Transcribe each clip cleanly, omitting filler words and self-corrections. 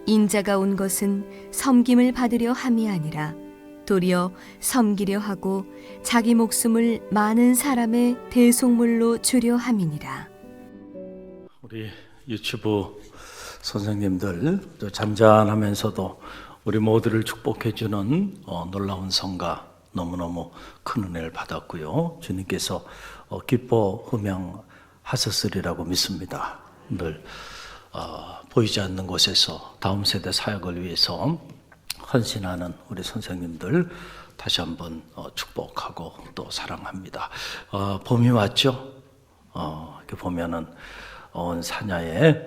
인자가 온 것은 섬김을 받으려 함이 아니라 도리어 섬기려 하고 자기 목숨을 많은 사람의 대속물로 주려 함이니라. 우리 유치부 선생님들 잔잔하면서도 우리 모두를 축복해주는 놀라운 성가 너무너무 큰 은혜를 받았고요. 주님께서 기뻐 흠양하셨으리라고 믿습니다. 늘 보이지 않는 곳에서 다음 세대 사역을 위해서 헌신하는 우리 선생님들 다시 한번 축복하고 또 사랑합니다. 봄이 왔죠? 이렇게 보면은 온 산야에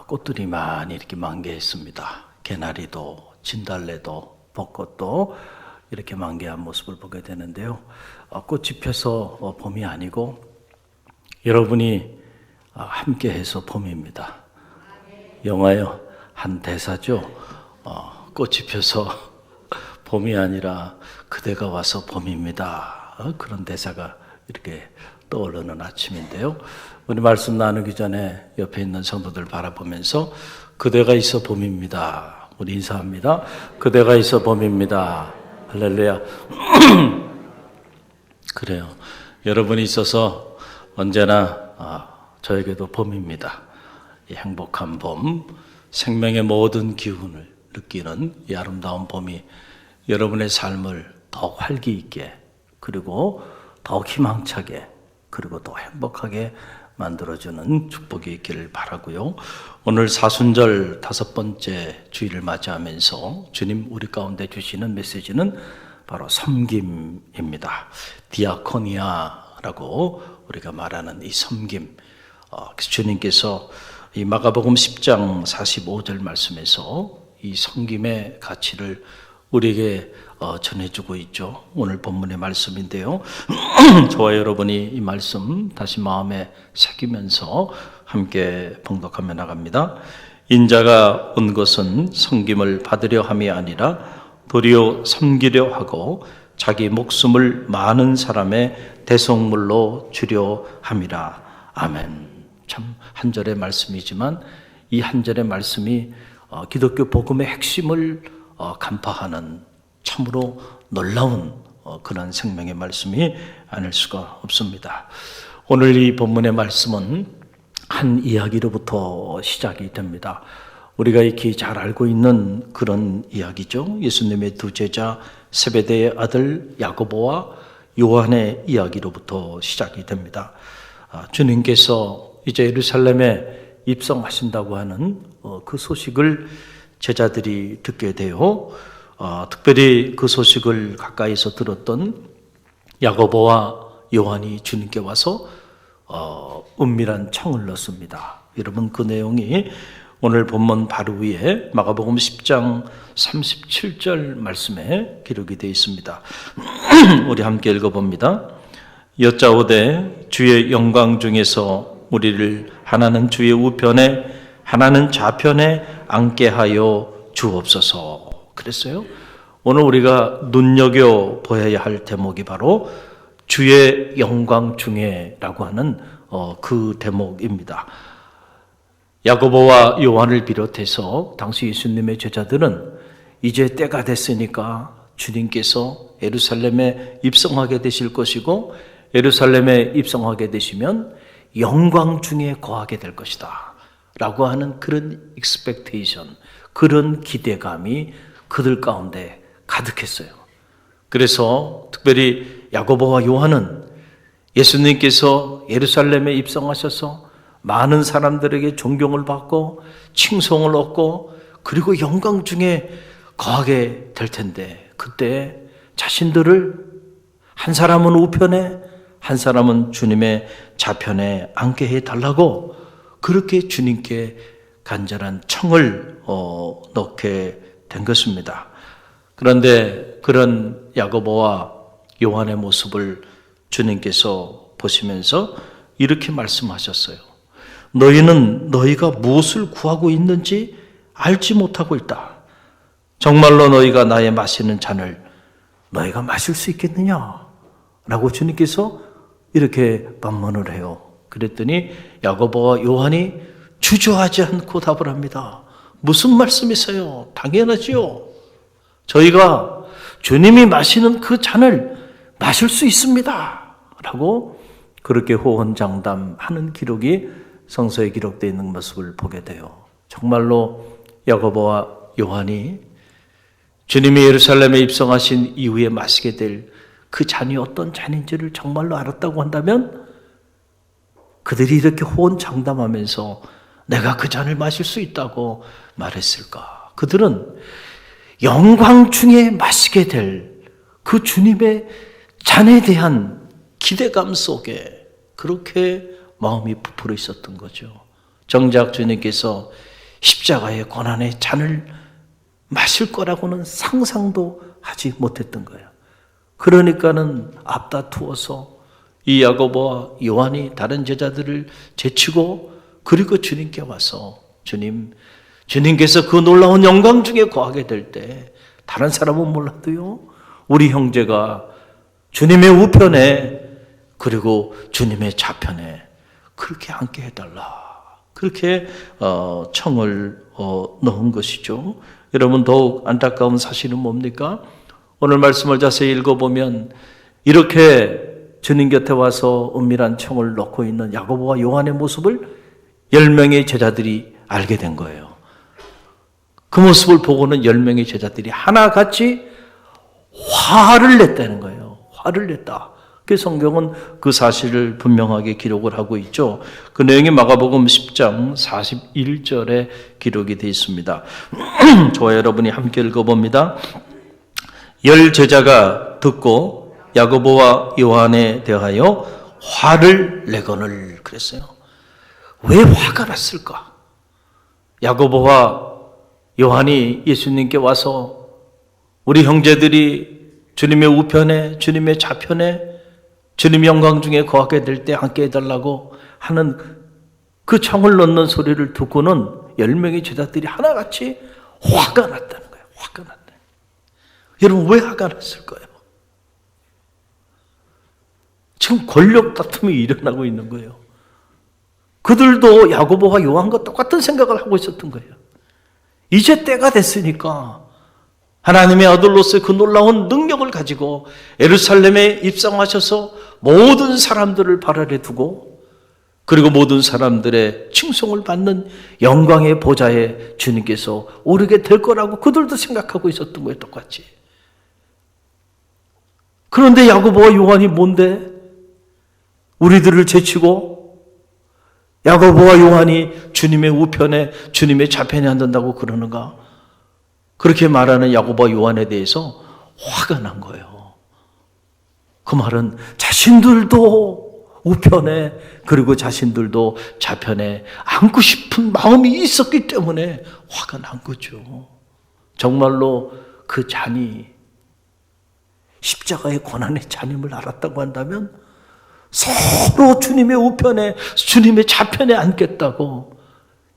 꽃들이 많이 이렇게 만개했습니다. 개나리도, 진달래도, 벚꽃도 이렇게 만개한 모습을 보게 되는데요. 꽃이 펴서 봄이 아니고 여러분이 함께해서 봄입니다. 영화요 한 대사죠. 꽃이 펴서 봄이 아니라 그대가 와서 봄입니다. 그런 대사가 이렇게 떠오르는 아침인데요. 우리 말씀 나누기 전에 옆에 있는 성도들 바라보면서 그대가 있어 봄입니다. 우리 인사합니다. 그대가 있어 봄입니다. 할렐루야. 그래요. 여러분이 있어서 언제나 저에게도 봄입니다. 이 행복한 봄, 생명의 모든 기운을 느끼는 이 아름다운 봄이 여러분의 삶을 더욱 활기 있게 그리고 더욱 희망차게 그리고 더 행복하게 만들어주는 축복이 있기를 바라고요. 오늘 사순절 5번째 주일을 맞이하면서 주님 우리 가운데 주시는 메시지는 바로 섬김입니다. 디아코니아라고 우리가 말하는 이 섬김. 주님께서 이 마가복음 10장 45절 말씀에서 이 섬김의 가치를 우리에게 전해주고 있죠. 오늘 본문의 말씀인데요. 저와 여러분이 이 말씀 다시 마음에 새기면서 함께 봉독하며 나갑니다. 인자가 온 것은 섬김을 받으려 함이 아니라 도리어 섬기려 하고 자기 목숨을 많은 사람의 대속물로 주려 함이라. 아멘. 참 한 절의 말씀이지만 이 한 절의 말씀이 기독교 복음의 핵심을 간파하는 참으로 놀라운 그런 생명의 말씀이 아닐 수가 없습니다. 오늘 이 본문의 말씀은 한 이야기로부터 시작이 됩니다. 우리가 익히 잘 알고 있는 그런 이야기죠. 예수님의 두 제자 세베대의 아들 야고보와 요한의 이야기로부터 시작이 됩니다. 주님께서 이제 예루살렘에 입성하신다고 하는 그 소식을 제자들이 듣게 돼요. 특별히 그 소식을 가까이서 들었던 야고보와 요한이 주님께 와서 은밀한 청을 넣습니다. 여러분 그 내용이 오늘 본문 바로 위에 마가복음 10장 37절 말씀에 기록이 되어 있습니다. 우리 함께 읽어봅니다. 여짜오되 주의 영광 중에서 우리를 하나는 주의 우편에 하나는 좌편에 앉게 하여 주옵소서. 그랬어요. 오늘 우리가 눈여겨보아야 할 대목이 바로 주의 영광 중에라고 하는 그 대목입니다. 야고보와 요한을 비롯해서 당시 예수님의 제자들은 이제 때가 됐으니까 주님께서 예루살렘에 입성하게 되실 것이고 예루살렘에 입성하게 되시면 영광 중에 거하게 될 것이다 라고 하는 그런 expectation, 그런 기대감이 그들 가운데 가득했어요. 그래서 특별히 야고보와 요한은 예수님께서 예루살렘에 입성하셔서 많은 사람들에게 존경을 받고 칭송을 얻고 그리고 영광 중에 거하게 될 텐데 그때 자신들을 한 사람은 우편에 한 사람은 주님의 좌편에 앉게 해달라고 그렇게 주님께 간절한 청을 넣게 된 것입니다. 그런데 그런 야고보와 요한의 모습을 주님께서 보시면서 이렇게 말씀하셨어요. 너희는 너희가 무엇을 구하고 있는지 알지 못하고 있다. 정말로 너희가 나의 마시는 잔을 너희가 마실 수 있겠느냐? 라고 주님께서 이렇게 반문을 해요. 그랬더니 야고보와 요한이 주저하지 않고 답을 합니다. 무슨 말씀이세요? 당연하지요. 저희가 주님이 마시는 그 잔을 마실 수 있습니다. 라고 그렇게 호언장담하는 기록이 성서에 기록되어 있는 모습을 보게 돼요. 정말로 야고보와 요한이 주님이 예루살렘에 입성하신 이후에 마시게 될 그 잔이 어떤 잔인지를 정말로 알았다고 한다면 그들이 이렇게 호언장담하면서 내가 그 잔을 마실 수 있다고 말했을까? 그들은 영광 중에 마시게 될 그 주님의 잔에 대한 기대감 속에 그렇게 마음이 부풀어 있었던 거죠. 정작 주님께서 십자가의 고난의 잔을 마실 거라고는 상상도 하지 못했던 거예요. 그러니까는 앞다투어서 이 야고보와 요한이 다른 제자들을 제치고 그리고 주님께 와서 주님께서 그 놀라운 영광 중에 거하게 될 때 다른 사람은 몰라도요, 우리 형제가 주님의 우편에 그리고 주님의 좌편에 그렇게 함께 해달라. 그렇게 청을 넣은 것이죠. 여러분, 더욱 안타까운 사실은 뭡니까? 오늘 말씀을 자세히 읽어보면 이렇게 주님 곁에 와서 은밀한 청을 넣고 있는 야고보와 요한의 모습을 10명의 제자들이 알게 된 거예요. 그 모습을 보고는 10명의 제자들이 하나같이 화를 냈다는 거예요. 화를 냈다. 그 성경은 그 사실을 분명하게 기록을 하고 있죠. 그 내용이 마가복음 10장 41절에 기록이 되어 있습니다. 저와 여러분이 함께 읽어봅니다. 10 제자가 듣고 야고보와 요한에 대하여 화를 내거늘 그랬어요. 왜 화가 났을까? 야고보와 요한이 예수님께 와서 우리 형제들이 주님의 우편에 주님의 좌편에 주님의 영광 중에 거하게 될 때 함께 해달라고 하는 그 청을 넣는 소리를 듣고는 10명의 제자들이 하나같이 화가 났다는 거예요. 화가 났다. 여러분, 왜 화가 났을까요? 지금 권력 다툼이 일어나고 있는 거예요. 그들도 야고보와 요한과 똑같은 생각을 하고 있었던 거예요. 이제 때가 됐으니까 하나님의 아들로서의 그 놀라운 능력을 가지고 예루살렘에 입성하셔서 모든 사람들을 발 아래 두고 그리고 모든 사람들의 칭송을 받는 영광의 보좌에 주님께서 오르게 될 거라고 그들도 생각하고 있었던 거예요. 똑같이. 그런데 야고보와 요한이 뭔데? 우리들을 제치고 야고보와 요한이 주님의 우편에 주님의 좌편에 앉는다고 그러는가? 그렇게 말하는 야고보와 요한에 대해서 화가 난 거예요. 그 말은 자신들도 우편에 그리고 자신들도 좌편에 앉고 싶은 마음이 있었기 때문에 화가 난 거죠. 정말로 그 잔이 십자가의 고난의 잔임을 알았다고 한다면 서로 주님의 우편에 주님의 좌편에 앉겠다고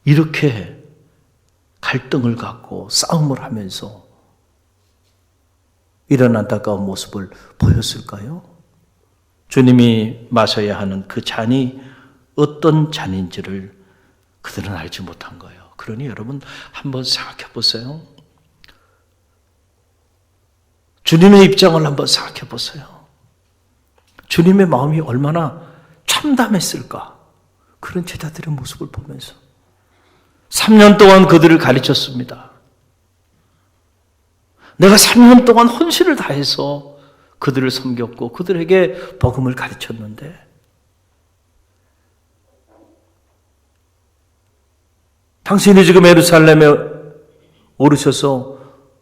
이렇게 갈등을 갖고 싸움을 하면서 이런 안타까운 모습을 보였을까요? 주님이 마셔야 하는 그 잔이 어떤 잔인지를 그들은 알지 못한 거예요. 그러니 여러분 한번 생각해 보세요. 주님의 입장을 한번 생각해 보세요. 주님의 마음이 얼마나 참담했을까? 그런 제자들의 모습을 보면서 3년 동안 그들을 가르쳤습니다. 내가 3년 동안 헌신을 다해서 그들을 섬겼고 그들에게 복음을 가르쳤는데 당신이 지금 예루살렘에 오르셔서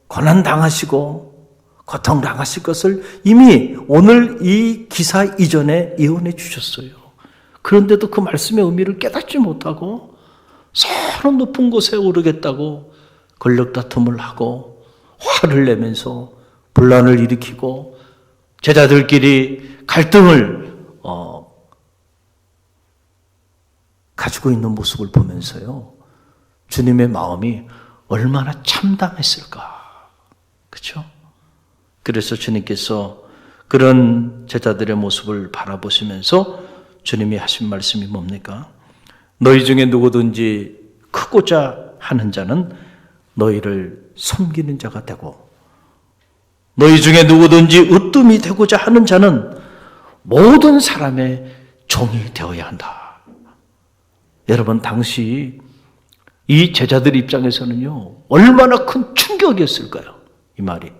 고난당하시고 고통당하실 것을 이미 오늘 이 기사 이전에 예언해 주셨어요. 그런데도 그 말씀의 의미를 깨닫지 못하고 서로 높은 곳에 오르겠다고 권력 다툼을 하고 화를 내면서 분란을 일으키고 제자들끼리 갈등을 가지고 있는 모습을 보면서요. 주님의 마음이 얼마나 참담했을까. 그렇죠? 그래서 주님께서 그런 제자들의 모습을 바라보시면서 주님이 하신 말씀이 뭡니까? 너희 중에 누구든지 크고자 하는 자는 너희를 섬기는 자가 되고 너희 중에 누구든지 으뜸이 되고자 하는 자는 모든 사람의 종이 되어야 한다. 여러분, 당시 이 제자들 입장에서는요, 얼마나 큰 충격이었을까요? 이 말이.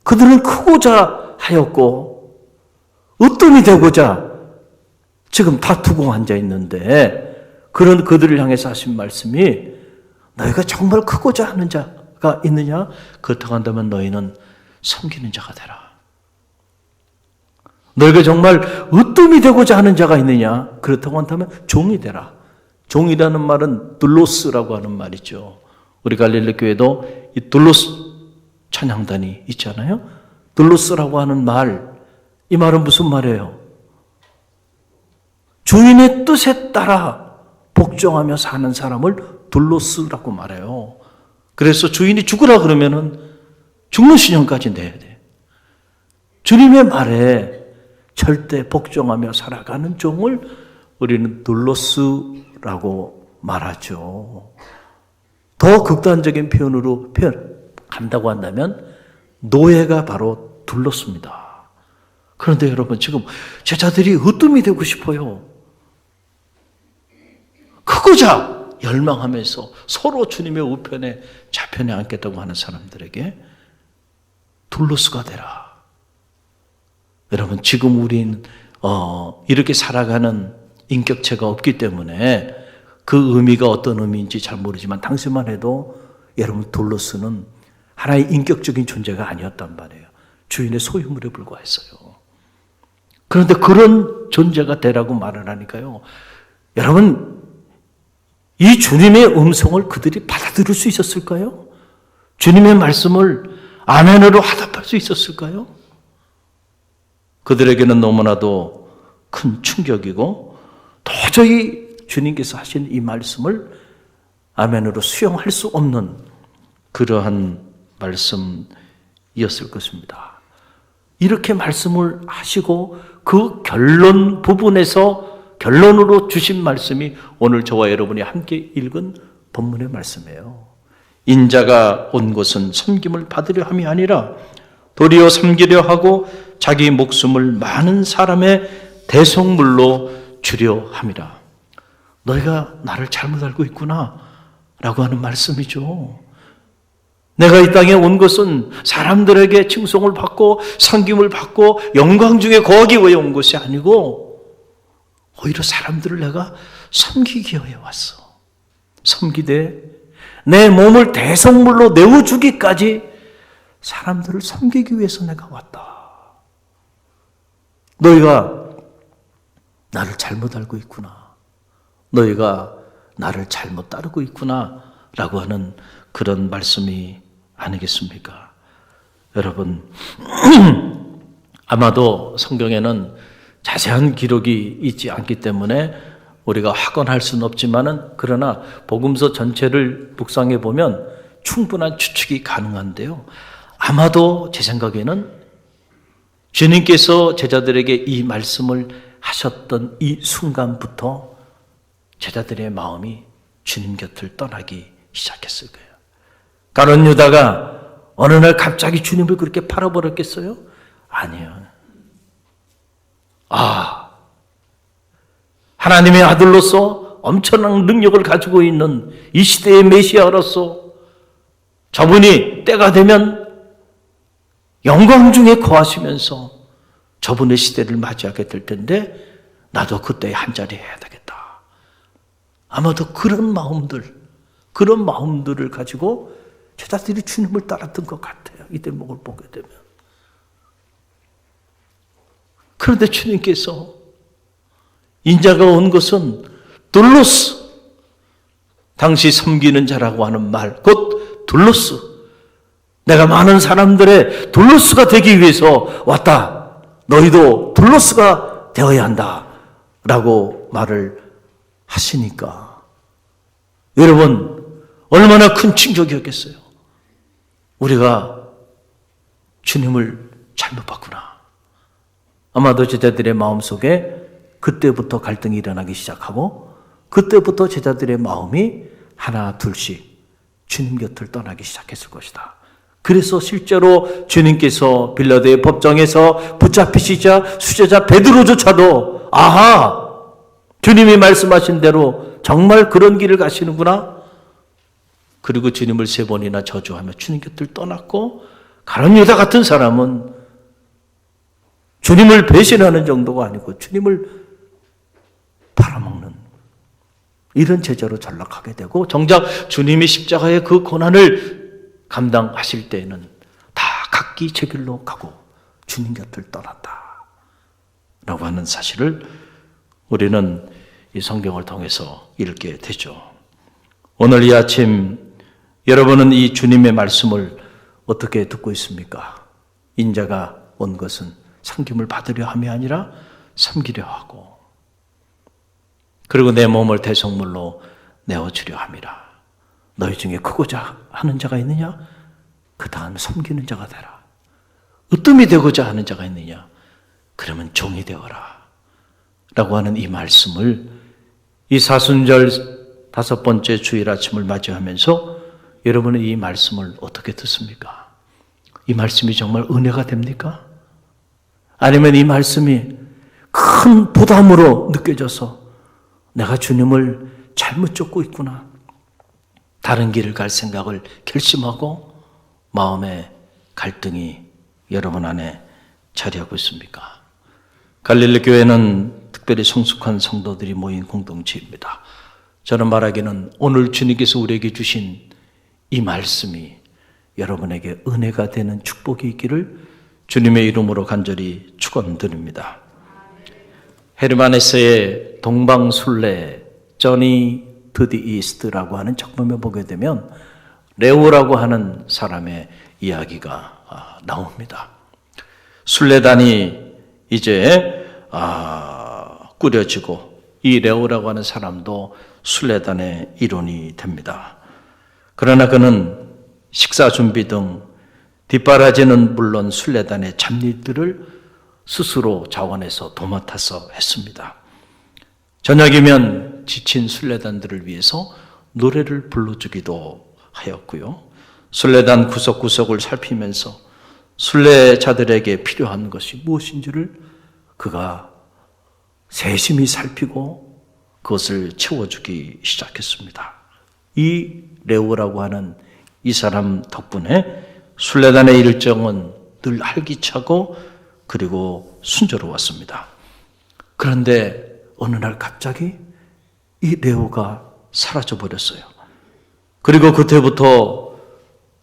그들은 크고자 하였고 으뜸이 되고자 지금 다투고 앉아 있는데, 그런 그들을 향해서 하신 말씀이 너희가 정말 크고자 하는 자가 있느냐? 그렇다고 한다면 너희는 섬기는 자가 되라. 너희가 정말 으뜸이 되고자 하는 자가 있느냐? 그렇다고 한다면 종이 되라. 종이라는 말은 둘로스라고 하는 말이죠. 우리 갈릴리 교회도 이 둘로스 찬양단이 있잖아요. 둘로스라고 하는 말, 이 말은 무슨 말이에요? 주인의 뜻에 따라 복종하며 사는 사람을 둘로스라고 말해요. 그래서 주인이 죽으라 그러면은 죽는 신용까지 내야 돼. 주님의 말에 절대 복종하며 살아가는 종을 우리는 둘로스라고 말하죠. 더 극단적인 표현으로 간다고 한다면 노예가 바로 둘로스입니다. 그런데 여러분, 지금 제자들이 으뜸이 되고 싶어요. 크고자 열망하면서 서로 주님의 우편에 좌편에 앉겠다고 하는 사람들에게 둘로스가 되라. 여러분, 지금 우린 이렇게 살아가는 인격체가 없기 때문에 그 의미가 어떤 의미인지 잘 모르지만 당시만 해도 여러분, 둘로스는 하나의 인격적인 존재가 아니었단 말이에요. 주인의 소유물에 불과했어요. 그런데 그런 존재가 되라고 말을 하니까요, 여러분, 이 주님의 음성을 그들이 받아들일 수 있었을까요? 주님의 말씀을 아멘으로 화답할 수 있었을까요? 그들에게는 너무나도 큰 충격이고 도저히 주님께서 하신 이 말씀을 아멘으로 수용할 수 없는 그러한 말씀이었을 것입니다. 이렇게 말씀을 하시고 그 결론 부분에서 결론으로 주신 말씀이 오늘 저와 여러분이 함께 읽은 본문의 말씀이에요. 인자가 온 것은 섬김을 받으려 함이 아니라 도리어 섬기려 하고 자기 목숨을 많은 사람의 대속물로 주려 함이라. 너희가 나를 잘못 알고 있구나 라고 하는 말씀이죠. 내가 이 땅에 온 것은 사람들에게 칭송을 받고 섬김을 받고 영광 중에 거하기 위해 온 것이 아니고 오히려 사람들을 내가 섬기기 위해 왔어. 섬기되 내 몸을 대속물로 내어주기까지 사람들을 섬기기 위해서 내가 왔다. 너희가 나를 잘못 알고 있구나. 너희가 나를 잘못 따르고 있구나 라고 하는 그런 말씀이 아니겠습니까? 여러분, 아마도 성경에는 자세한 기록이 있지 않기 때문에 우리가 확언할 수는 없지만은, 그러나 복음서 전체를 묵상해 보면 충분한 추측이 가능한데요. 아마도 제 생각에는 주님께서 제자들에게 이 말씀을 하셨던 이 순간부터 제자들의 마음이 주님 곁을 떠나기 시작했을 거예요. 가룟 유다가 어느 날 갑자기 주님을 그렇게 팔아버렸겠어요? 아니요. 하나님의 아들로서 엄청난 능력을 가지고 있는 이 시대의 메시아로서 저분이 때가 되면 영광 중에 거하시면서 저분의 시대를 맞이하게 될 텐데 나도 그때에 한자리 해야 되겠다. 아마도 그런 마음들을 가지고 제자들이 주님을 따랐던 것 같아요. 이 대목을 보게 되면. 그런데 주님께서 인자가 온 것은 둘로스, 당시 섬기는 자라고 하는 말, 곧 둘로스, 내가 많은 사람들의 둘로스가 되기 위해서 왔다. 너희도 둘로스가 되어야 한다 라고 말을 하시니까 여러분, 얼마나 큰 충격이었겠어요. 우리가 주님을 잘못 봤구나. 아마도 제자들의 마음속에 그때부터 갈등이 일어나기 시작하고 그때부터 제자들의 마음이 하나 둘씩 주님 곁을 떠나기 시작했을 것이다. 그래서 실제로 주님께서 빌라도의 법정에서 붙잡히시자 수제자 베드로조차도 아하! 주님이 말씀하신 대로 정말 그런 길을 가시는구나. 그리고 주님을 3번이나 저주하며 주님 곁을 떠났고, 가룟 유다 같은 사람은 주님을 배신하는 정도가 아니고 주님을 팔아먹는 이런 제자로 전락하게 되고, 정작 주님이 십자가의 그 고난을 감당하실 때에는 다 각기 제 길로 가고 주님 곁을 떠났다 라고 하는 사실을 우리는 이 성경을 통해서 읽게 되죠. 오늘 이 아침 여러분은 이 주님의 말씀을 어떻게 듣고 있습니까? 인자가 온 것은 섬김을 받으려 함이 아니라 섬기려 하고, 그리고 내 몸을 대속물로 내어주려 함이라. 너희 중에 크고자 하는 자가 있느냐? 그 다음 섬기는 자가 되라. 으뜸이 되고자 하는 자가 있느냐? 그러면 종이 되어라 라고 하는 이 말씀을 이 사순절 5번째 주일 아침을 맞이하면서 여러분은 이 말씀을 어떻게 듣습니까? 이 말씀이 정말 은혜가 됩니까? 아니면 이 말씀이 큰 부담으로 느껴져서 내가 주님을 잘못 쫓고 있구나, 다른 길을 갈 생각을 결심하고 마음의 갈등이 여러분 안에 자리하고 있습니까? 갈릴리 교회는 특별히 성숙한 성도들이 모인 공동체입니다. 저는 말하기는 오늘 주님께서 우리에게 주신 이 말씀이 여러분에게 은혜가 되는 축복이 있기를 주님의 이름으로 간절히 축원드립니다. 헤르만헤세의 동방순례 저니 투 디 이스트라고 하는 작품에 보게 되면 레오라고 하는 사람의 이야기가 나옵니다. 순례단이 이제 꾸려지고 이 레오라고 하는 사람도 순례단의 일원이 됩니다. 그러나 그는 식사 준비 등 뒷바라지는 물론 순례단의 잡일들을 스스로 자원해서 도맡아서 했습니다. 저녁이면 지친 순례단들을 위해서 노래를 불러주기도 하였고요. 순례단 구석구석을 살피면서 순례자들에게 필요한 것이 무엇인지를 그가 세심히 살피고 그것을 채워주기 시작했습니다. 이 레오라고 하는 이 사람 덕분에 순례단의 일정은 늘 활기차고 그리고 순조로웠습니다. 그런데 어느 날 갑자기 이 레오가 사라져버렸어요. 그리고 그때부터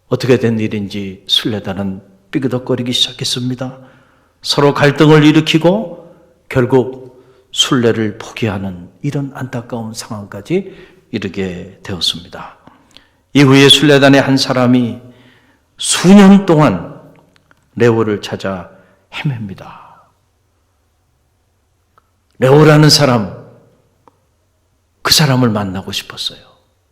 어떻게 된 일인지 순례단은 삐그덕거리기 시작했습니다. 서로 갈등을 일으키고 결국 순례를 포기하는 이런 안타까운 상황까지 이르게 되었습니다. 이후에 순례단의 한 사람이 수년 동안 레오를 찾아 헤맵니다. 레오라는 사람, 그 사람을 만나고 싶었어요.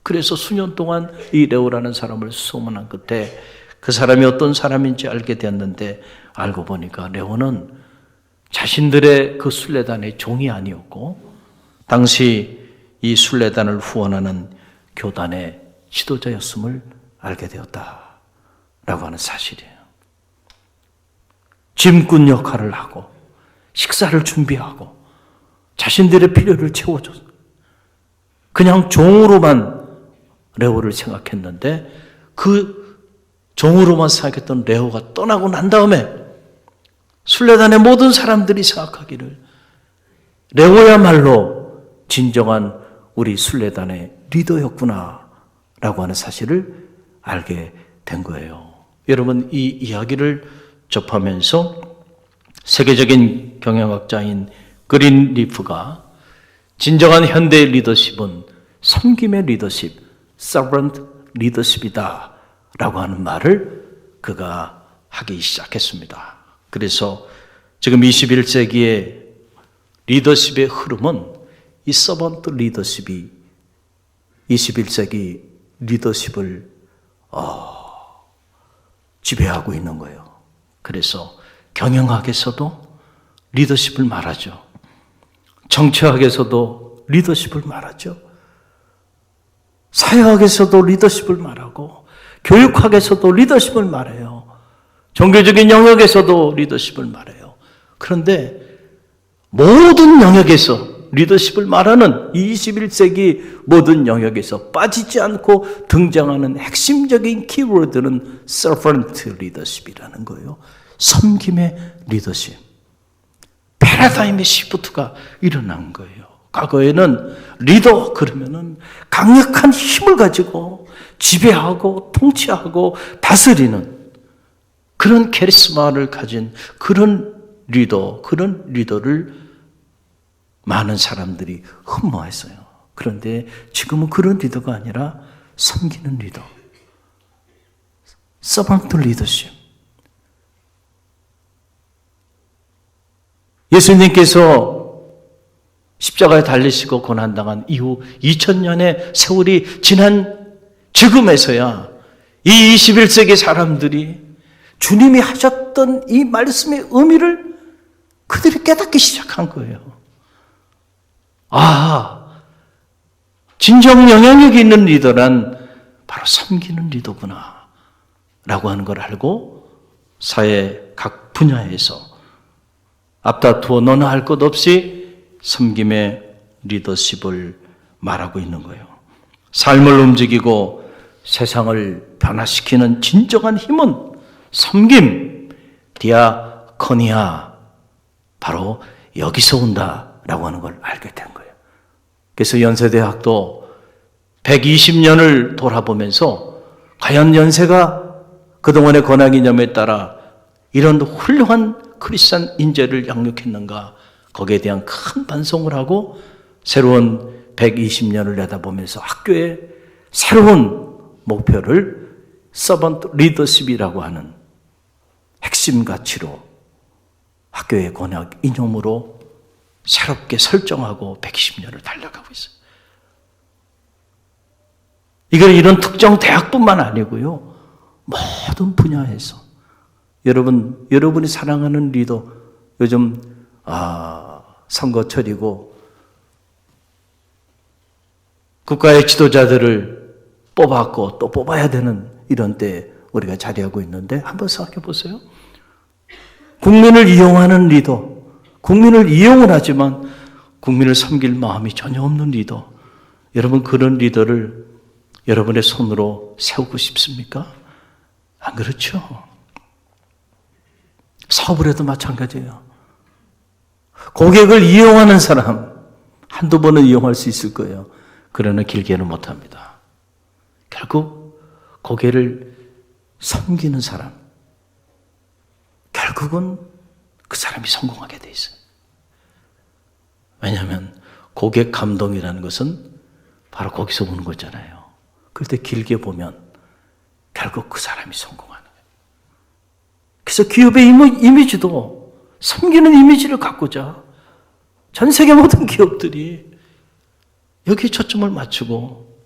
그래서 수년 동안 이 레오라는 사람을 소문한 끝에 그 사람이 어떤 사람인지 알게 되었는데, 알고 보니까 레오는 자신들의 그 순례단의 종이 아니었고 당시 이 순례단을 후원하는 교단의 지도자였음을 알게 되었다라고 하는 사실이에요. 짐꾼 역할을 하고 식사를 준비하고 자신들의 필요를 채워줘서 그냥 종으로만 레오를 생각했는데, 그 종으로만 생각했던 레오가 떠나고 난 다음에 순례단의 모든 사람들이 생각하기를 레오야말로 진정한 우리 순례단의 리더였구나 라고 하는 사실을 알게 된 거예요. 여러분, 이 이야기를 접하면서 세계적인 경영학자인 그린리프가 진정한 현대의 리더십은 섬김의 리더십, servant 리더십이다 라고 하는 말을 그가 하기 시작했습니다. 그래서 지금 21세기의 리더십의 흐름은 이 서번트 리더십이 21세기 리더십을 지배하고 있는 거예요. 그래서 경영학에서도 리더십을 말하죠. 정치학에서도 리더십을 말하죠. 사회학에서도 리더십을 말하고 교육학에서도 리더십을 말해요. 종교적인 영역에서도 리더십을 말해요. 그런데 모든 영역에서 리더십을 말하는 이 21세기 모든 영역에서 빠지지 않고 등장하는 핵심적인 키워드는 servant leadership이라는 거예요. 섬김의 리더십. 패러다임의 시프트가 일어난 거예요. 과거에는 리더 그러면은 강력한 힘을 가지고 지배하고 통치하고 다스리는 그런 카리스마를 가진 그런 리더를 많은 사람들이 흠모했어요. 그런데 지금은 그런 리더가 아니라 섬기는 리더. 서번트 리더십. 예수님께서 십자가에 달리시고 고난당한 이후 2000년의 세월이 지난 지금에서야 이 21세기 사람들이 주님이 하셨던 이 말씀의 의미를 그들이 깨닫기 시작한 거예요. 진정 영향력이 있는 리더란 바로 섬기는 리더구나 라고 하는 걸 알고 사회 각 분야에서 앞다투어 너나 할 것 없이 섬김의 리더십을 말하고 있는 거예요. 삶을 움직이고 세상을 변화시키는 진정한 힘은 섬김, 디아코니아, 바로 여기서 온다라고 하는 걸 알게 된 거예요. 그래서 연세대학도 120년을 돌아보면서 과연 연세가 그동안의 권한이념에 따라 이런 훌륭한 크리스찬 인재를 양육했는가, 거기에 대한 큰 반성을 하고 새로운 120년을 내다보면서 학교의 새로운 목표를 서번트 리더십이라고 하는 핵심 가치로 학교의 권학 이념으로 새롭게 설정하고 120년을 달려가고 있어요. 이건 이런 특정 대학뿐만 아니고요. 모든 분야에서 여러분이 사랑하는 리더, 요즘 선거철이고 국가의 지도자들을 뽑았고 또 뽑아야 되는 이런 때 우리가 자리하고 있는데 한번 생각해 보세요. 국민을 이용하는 리더, 국민을 이용을 하지만 국민을 섬길 마음이 전혀 없는 리더, 여러분 그런 리더를 여러분의 손으로 세우고 싶습니까? 안 그렇죠? 사업을 해도 마찬가지예요. 고객을 이용하는 사람 한두 번은 이용할 수 있을 거예요. 그러나 길게는 못합니다. 결국 고객을 섬기는 사람, 결국은 그 사람이 성공하게 돼 있어요. 왜냐하면 고객 감동이라는 것은 바로 거기서 오는 거잖아요. 그때 길게 보면 결국 그 사람이 성공하는 거예요. 그래서 기업의 이미지도 섬기는 이미지를 갖고자 전 세계 모든 기업들이 여기에 초점을 맞추고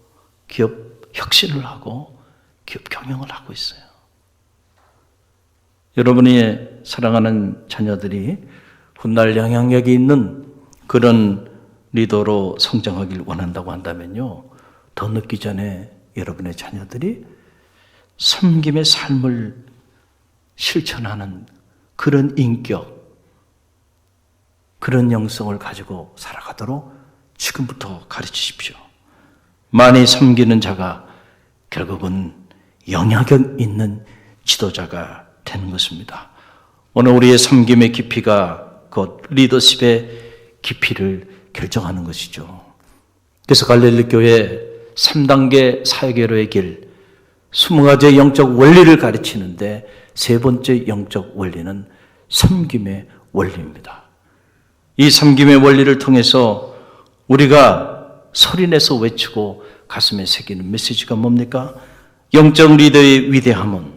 기업 혁신을 하고 기업 경영을 하고 있어요. 여러분이 사랑하는 자녀들이 훗날 영향력이 있는 그런 리더로 성장하길 원한다고 한다면요, 더 늦기 전에 여러분의 자녀들이 섬김의 삶을 실천하는 그런 인격, 그런 영성을 가지고 살아가도록 지금부터 가르치십시오. 많이 섬기는 자가 결국은 영향력 있는 지도자가 되는 것입니다. 오늘 우리의 섬김의 깊이가 곧 리더십의 깊이를 결정하는 것이죠. 그래서 갈릴리 교회 3단계 사역회로의 길, 20가지의 영적 원리를 가르치는데 세 번째 영적 원리는 섬김의 원리입니다. 이 섬김의 원리를 통해서 우리가 소리내서 외치고 가슴에 새기는 메시지가 뭡니까? 영적 리더의 위대함은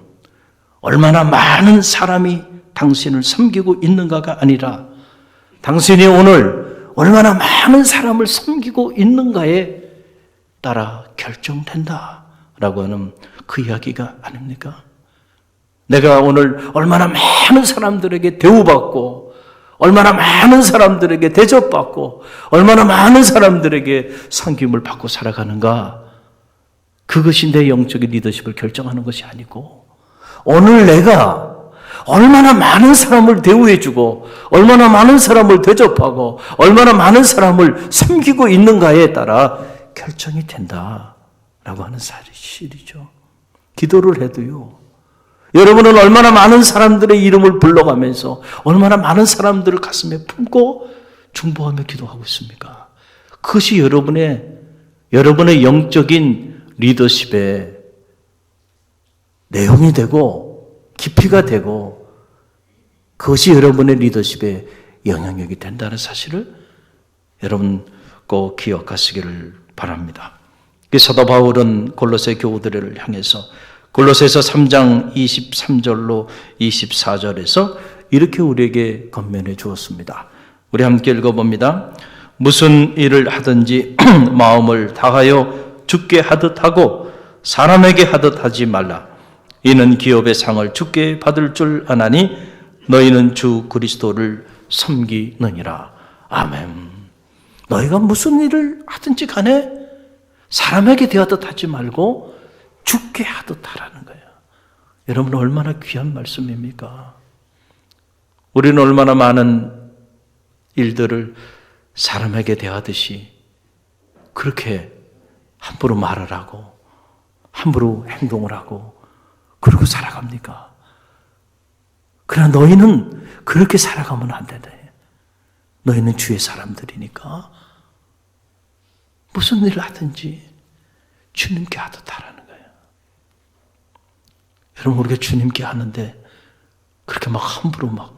얼마나 많은 사람이 당신을 섬기고 있는가가 아니라 당신이 오늘 얼마나 많은 사람을 섬기고 있는가에 따라 결정된다라고 하는 그 이야기가 아닙니까? 내가 오늘 얼마나 많은 사람들에게 대우받고 얼마나 많은 사람들에게 대접받고 얼마나 많은 사람들에게 섬김을 받고 살아가는가. 그것이 내 영적인 리더십을 결정하는 것이 아니고 오늘 내가 얼마나 많은 사람을 대우해주고 얼마나 많은 사람을 대접하고 얼마나 많은 사람을 섬기고 있는가에 따라 결정이 된다라고 하는 사실이죠. 기도를 해도요. 여러분은 얼마나 많은 사람들의 이름을 불러가면서 얼마나 많은 사람들을 가슴에 품고 중보하며 기도하고 있습니까? 그것이 여러분의 영적인 리더십의 내용이 되고 깊이가 되고 그것이 여러분의 리더십의 영향력이 된다는 사실을 여러분 꼭 기억하시기를 바랍니다. 사도 바울은 골로새 교우들을 향해서 골로새서 3장 23절로 24절에서 이렇게 우리에게 권면해 주었습니다. 우리 함께 읽어봅니다. 무슨 일을 하든지 마음을 다하여 주께 하듯 하고 사람에게 하듯 하지 말라. 이는 기업의 상을 주께 받을 줄 아나니 너희는 주 그리스도를 섬기느니라. 아멘. 너희가 무슨 일을 하든지 간에 사람에게 대하듯 하지 말고 주께 하듯 하라는 거예요. 여러분 얼마나 귀한 말씀입니까? 우리는 얼마나 많은 일들을 사람에게 대하듯이 그렇게 함부로 말을 하고 함부로 행동을 하고 그러고 살아갑니까? 그러나 너희는 그렇게 살아가면 안 된다. 너희는 주의 사람들이니까 무슨 일을 하든지 주님께 하듯 하라는 거예요. 여러분 우리가 주님께 하는데 그렇게 막 함부로 막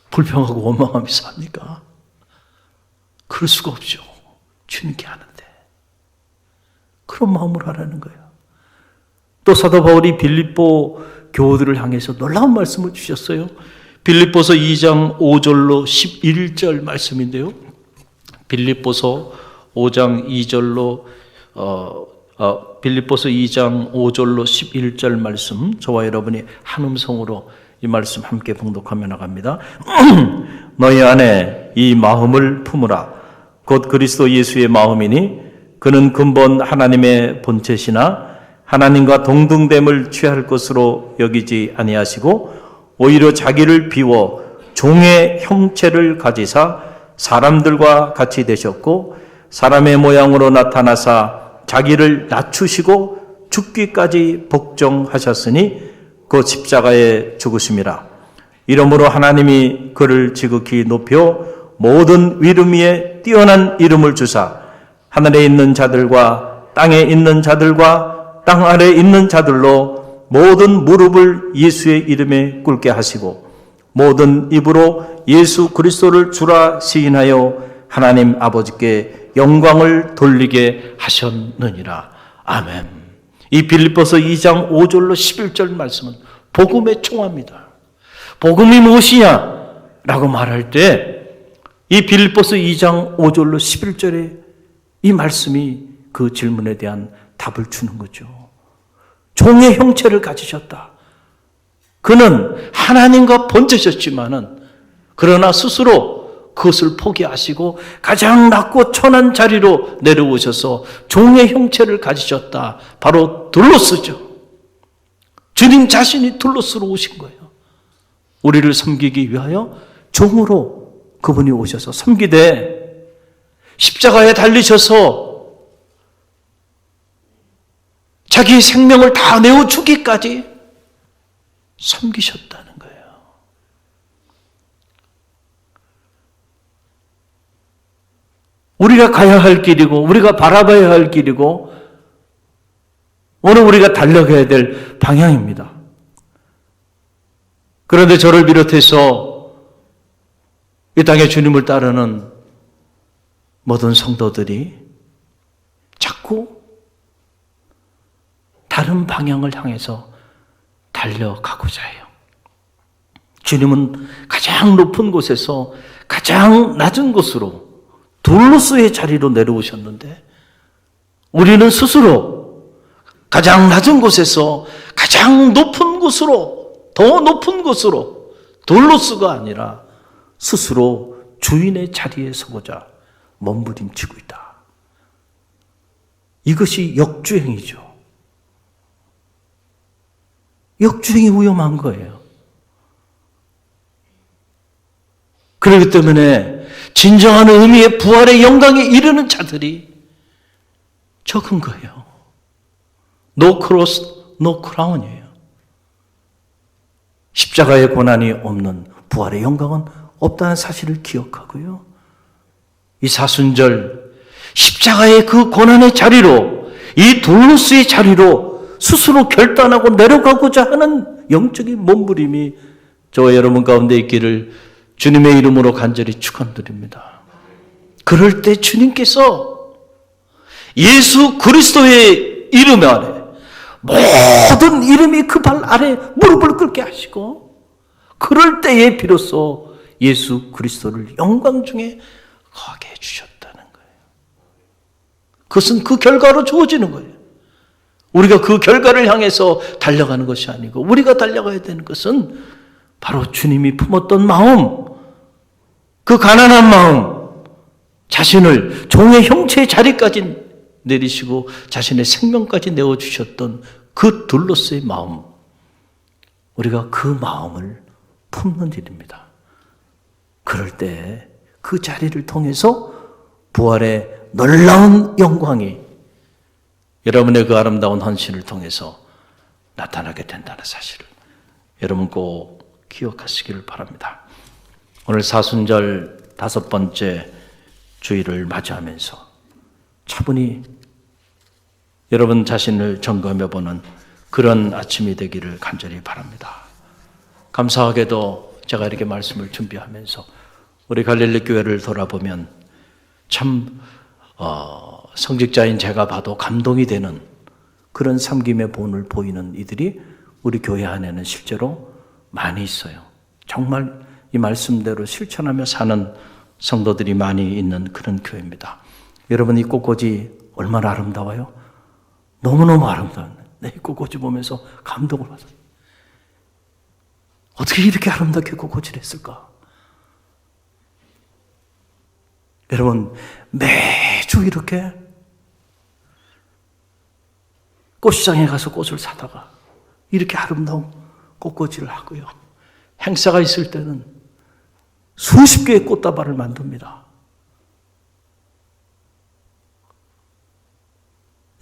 불평하고 원망하며 삽니까? 그럴 수가 없죠. 주님께 하는데 그런 마음으로 하라는 거예요. 또 사도 바울이 빌립보 교우들을 향해서 놀라운 말씀을 주셨어요. 빌립보서 2장 5절로 11절 말씀인데요. 빌립보서 5장 2절로 빌립보서 2장 5절로 11절 말씀, 저와 여러분이 한 음성으로 이 말씀 함께 봉독하며 나갑니다. 너희 안에 이 마음을 품으라. 곧 그리스도 예수의 마음이니 그는 근본 하나님의 본체시나 하나님과 동등됨을 취할 것으로 여기지 아니하시고 오히려 자기를 비워 종의 형체를 가지사 사람들과 같이 되셨고 사람의 모양으로 나타나사 자기를 낮추시고 죽기까지 복종하셨으니 그 십자가에 죽으심이라. 이러므로 하나님이 그를 지극히 높여 모든 이름 위에 뛰어난 이름을 주사 하늘에 있는 자들과 땅에 있는 자들과 땅 아래에 있는 자들로 모든 무릎을 예수의 이름에 꿇게 하시고 모든 입으로 예수 그리스도를 주라 시인하여 하나님 아버지께 영광을 돌리게 하셨느니라. 아멘. 이 빌립보서 2장 5절로 11절 말씀은 복음의 총화입니다. 복음이 무엇이냐? 라고 말할 때 이 빌립보서 2장 5절로 11절에 이 말씀이 그 질문에 대한 답을 주는 거죠. 종의 형체를 가지셨다. 그는 하나님과 번제셨지만은 그러나 스스로 그것을 포기하시고 가장 낮고 천한 자리로 내려오셔서 종의 형체를 가지셨다. 바로 둘로스죠. 주님 자신이 둘로스로 오신 거예요. 우리를 섬기기 위하여 종으로 그분이 오셔서 섬기되 십자가에 달리셔서 자기 생명을 다 내어주기까지 섬기셨다는 거예요. 우리가 가야 할 길이고 우리가 바라봐야 할 길이고 오늘 우리가 달려가야 될 방향입니다. 그런데 저를 비롯해서 이 땅에 주님을 따르는 모든 성도들이 자꾸 다른 방향을 향해서 달려가고자 해요. 주님은 가장 높은 곳에서 가장 낮은 곳으로 둘로스의 자리로 내려오셨는데 우리는 스스로 가장 낮은 곳에서 가장 높은 곳으로 더 높은 곳으로 둘로스가 아니라 스스로 주인의 자리에 서고자 몸부림치고 있다. 이것이 역주행이죠. 역주행이 위험한 거예요. 그렇기 때문에 진정한 의미의 부활의 영광에 이르는 자들이 적은 거예요. No cross, no crown이에요. 십자가의 고난이 없는 부활의 영광은 없다는 사실을 기억하고요. 이 사순절 십자가의 그 고난의 자리로, 이 돌로스의 자리로 스스로 결단하고 내려가고자 하는 영적인 몸부림이 저와 여러분 가운데 있기를 주님의 이름으로 간절히 축원드립니다. 그럴 때 주님께서 예수 그리스도의 이름 아래 모든 이름이 그 발 아래 무릎을 꿇게 하시고, 그럴 때에 비로소 예수 그리스도를 영광 중에 거하게 해주셨다는 거예요. 그것은 그 결과로 주어지는 거예요. 우리가 그 결과를 향해서 달려가는 것이 아니고, 우리가 달려가야 되는 것은 바로 주님이 품었던 마음, 그 가난한 마음, 자신을 종의 형체의 자리까지 내리시고 자신의 생명까지 내어주셨던 그 둘로스의 마음, 우리가 그 마음을 품는 일입니다. 그럴 때 그 자리를 통해서 부활의 놀라운 영광이 여러분의 그 아름다운 헌신을 통해서 나타나게 된다는 사실을 여러분 꼭 기억하시기를 바랍니다. 오늘 사순절 5번째 주일을 맞이하면서 차분히 여러분 자신을 점검해보는 그런 아침이 되기를 간절히 바랍니다. 감사하게도 제가 이렇게 말씀을 준비하면서 우리 갈릴리 교회를 돌아보면 참 성직자인 제가 봐도 감동이 되는 그런 섬김의 본을 보이는 이들이 우리 교회 안에는 실제로 많이 있어요. 정말 이 말씀대로 실천하며 사는 성도들이 많이 있는 그런 교회입니다. 여러분, 이 꽃꽂이 얼마나 아름다워요? 너무너무 아름다워요. 이 꽃꽂이 보면서 감동을 받아요. 어떻게 이렇게 아름답게 꽃꽂이를 했을까? 여러분, 매주 이렇게 꽃시장에 가서 꽃을 사다가 이렇게 아름다운 꽃꽂이를 하고요. 행사가 있을 때는 수십 개의 꽃다발을 만듭니다.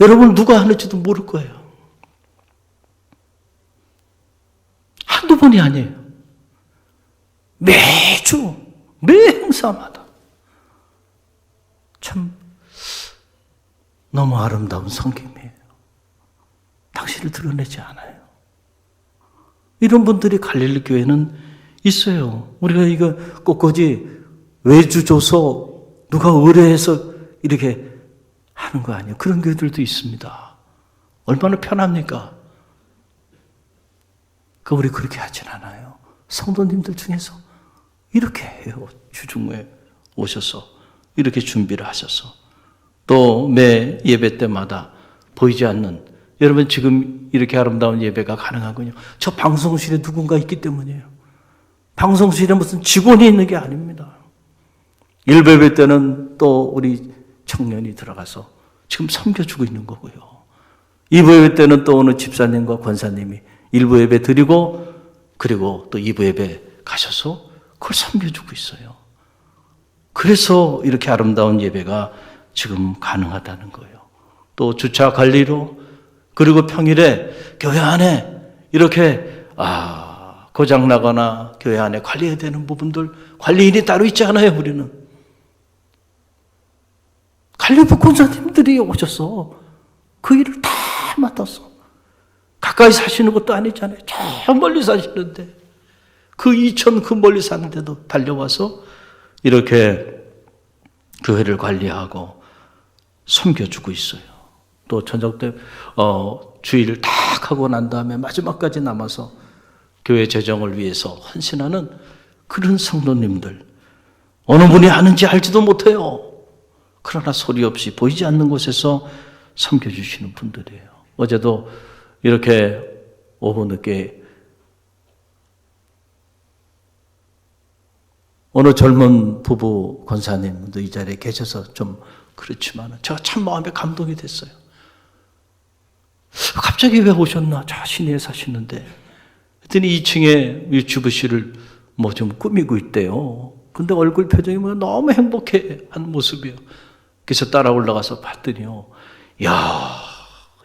여러분, 누가 하는지도 모를 거예요. 한두 번이 아니에요. 매주, 매 행사마다. 참 너무 아름다운 성김이에요. 당신을 드러내지 않아요. 이런 분들이 갈릴리 교회는 있어요. 우리가 이거 꽃꽂이 외주 줘서 누가 의뢰해서 이렇게 하는 거 아니에요. 그런 교회들도 있습니다. 얼마나 편합니까? 우리 그렇게 하진 않아요. 성도님들 중에서 이렇게 해요. 주중에 오셔서 이렇게 준비를 하셔서 또 매 예배 때마다 보이지 않는, 여러분 지금 이렇게 아름다운 예배가 가능하군요. 저 방송실에 누군가 있기 때문이에요. 방송실에 무슨 직원이 있는 게 아닙니다. 일부 예배 때는 또 우리 청년이 들어가서 지금 섬겨주고 있는 거고요. 2부 예배 때는 또 어느 집사님과 권사님이 1부 예배 드리고 그리고 또 2부 예배 가셔서 그걸 섬겨주고 있어요. 그래서 이렇게 아름다운 예배가 지금 가능하다는 거예요. 또 주차 관리로, 그리고 평일에 교회 안에 이렇게 고장나거나 교회 안에 관리해야 되는 부분들, 관리인이 따로 있지 않아요. 우리는 관리부 권사님들이 오셔서 그 일을 다 맡았어. 가까이 사시는 것도 아니잖아요. 저 멀리 사시는데, 그 이천 그 멀리 사는데도 달려와서 이렇게 교회를 관리하고 섬겨주고 있어요. 또 저녁 때 주일을 다 하고 난 다음에 마지막까지 남아서 교회 재정을 위해서 헌신하는 그런 성도님들, 어느 분이 하는지 알지도 못해요. 그러나 소리 없이 보이지 않는 곳에서 섬겨주시는 분들이에요. 어제도 이렇게 오후 늦게 어느 젊은 부부 권사님도 이 자리에 계셔서 좀 그렇지만 제가 참 마음에 감동이 됐어요. 갑자기 왜 오셨나? 저 시내에 사시는데. 그랬더니 2층에 주부실을 뭐 좀 꾸미고 있대요. 근데 얼굴 표정이 뭐 너무 행복해 한 모습이에요. 그래서 따라 올라가서 봤더니요. 야,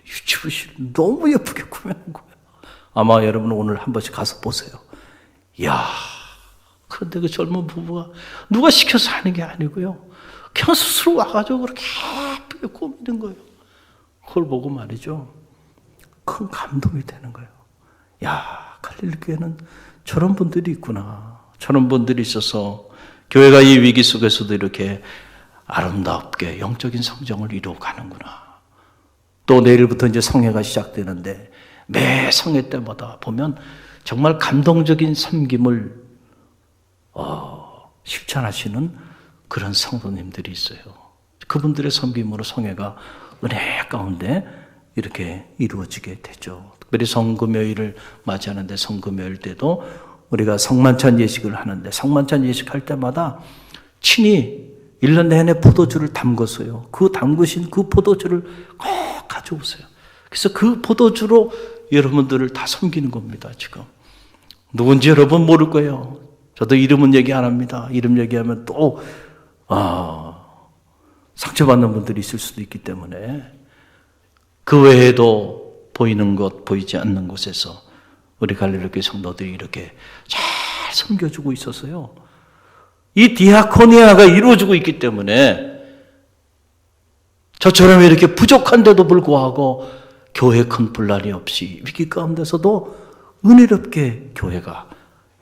이 주부실 너무 예쁘게 꾸며놓은 거예요. 아마 여러분 오늘 한 번씩 가서 보세요. 야, 그런데 그 젊은 부부가 누가 시켜서 하는 게 아니고요. 그냥 스스로 와가지고 그렇게 예쁘게 꾸미는 거예요. 그걸 보고 말이죠. 큰 감동이 되는 거예요. 야, 갈릴리교회는 저런 분들이 있구나. 저런 분들이 있어서 교회가 이 위기 속에서도 이렇게 아름답게 영적인 성장을 이루어 가는구나. 또 내일부터 이제 성회가 시작되는데 매 성회 때마다 보면 정말 감동적인 섬김을 실천하시는 그런 성도님들이 있어요. 그분들의 섬김으로 성회가 은혜 가운데 이렇게 이루어지게 되죠. 특별히 성금요일을 맞이하는데 성금요일 때도 우리가 성만찬 예식을 하는데 성만찬 예식할 때마다 친히 1년 내내 포도주를 담궜어요. 그 담그신 그 포도주를 꼭 가져오세요. 그래서 그 포도주로 여러분들을 다 섬기는 겁니다. 지금 누군지 여러분 모를 거예요. 저도 이름은 얘기 안 합니다. 이름 얘기하면 또 상처받는 분들이 있을 수도 있기 때문에 그 외에도 보이는 곳, 보이지 않는 곳에서 우리 갈릴리교회 성도들이 이렇게 잘 섬겨주고 있어서요. 이 디아코니아가 이루어지고 있기 때문에 저처럼 이렇게 부족한데도 불구하고 교회 큰 분란이 없이 위기 가운데서도 은혜롭게 교회가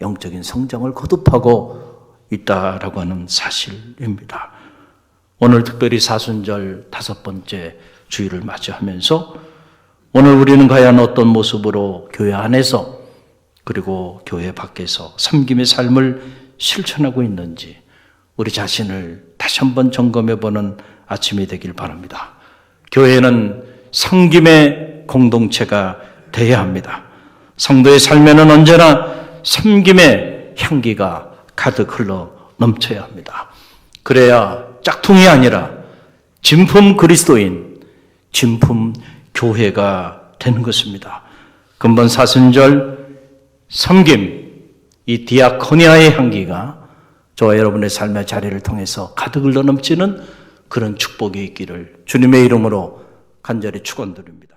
영적인 성장을 거듭하고 있다라고 하는 사실입니다. 오늘 특별히 사순절 5번째 주일을 맞이하면서 오늘 우리는 과연 어떤 모습으로 교회 안에서 그리고 교회 밖에서 섬김의 삶을 실천하고 있는지 우리 자신을 다시 한번 점검해보는 아침이 되길 바랍니다. 교회는 섬김의 공동체가 되어야 합니다. 성도의 삶에는 언제나 섬김의 향기가 가득 흘러 넘쳐야 합니다. 그래야 짝퉁이 아니라 진품 그리스도인, 진품 교회가 되는 것입니다. 근본 사순절 섬김, 이 디아코니아의 향기가 저와 여러분의 삶의 자리를 통해서 가득 흘러 넘치는 그런 축복이 있기를 주님의 이름으로 간절히 축원드립니다.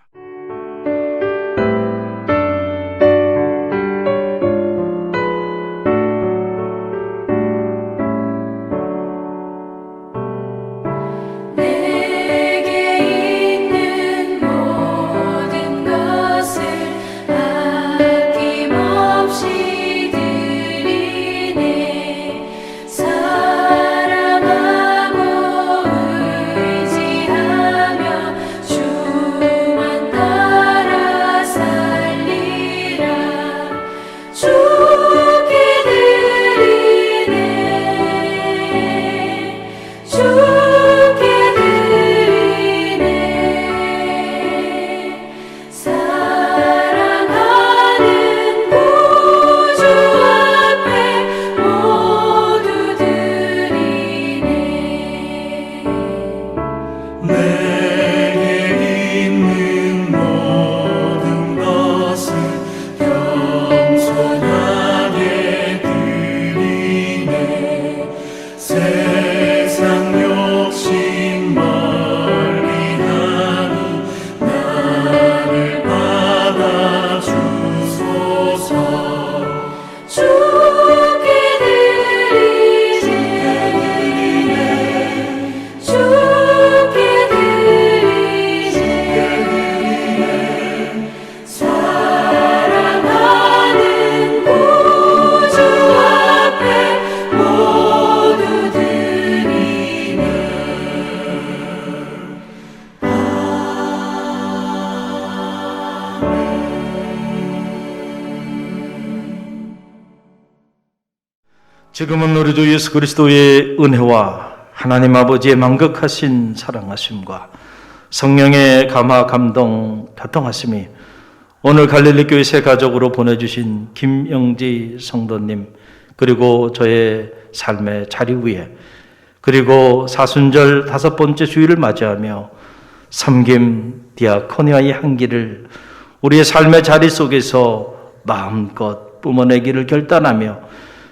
지금은 우리 주 예수 그리스도의 은혜와 하나님 아버지의 만극하신 사랑하심과 성령의 감화 감동 교통하심이 오늘 갈릴리교회 새 가족으로 보내주신 김영지 성도님 그리고 저의 삶의 자리 위에, 그리고 사순절 5번째 주일을 맞이하며 섬김 디아코니아의 향기를 우리의 삶의 자리 속에서 마음껏 뿜어내기를 결단하며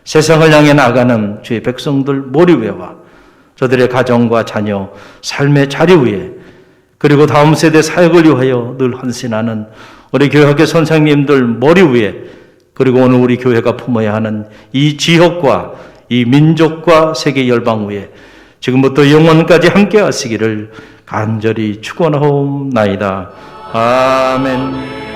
세상을 향해 나가는 주의 백성들 머리 위에와 저들의 가정과 자녀, 삶의 자리 위에, 그리고 다음 세대 사역을 위하여 늘 헌신하는 우리 교회학교 선생님들 머리 위에, 그리고 오늘 우리 교회가 품어야 하는 이 지역과 이 민족과 세계 열방 위에 지금부터 영원까지 함께 하시기를 간절히 축원하옵나이다. 아멘.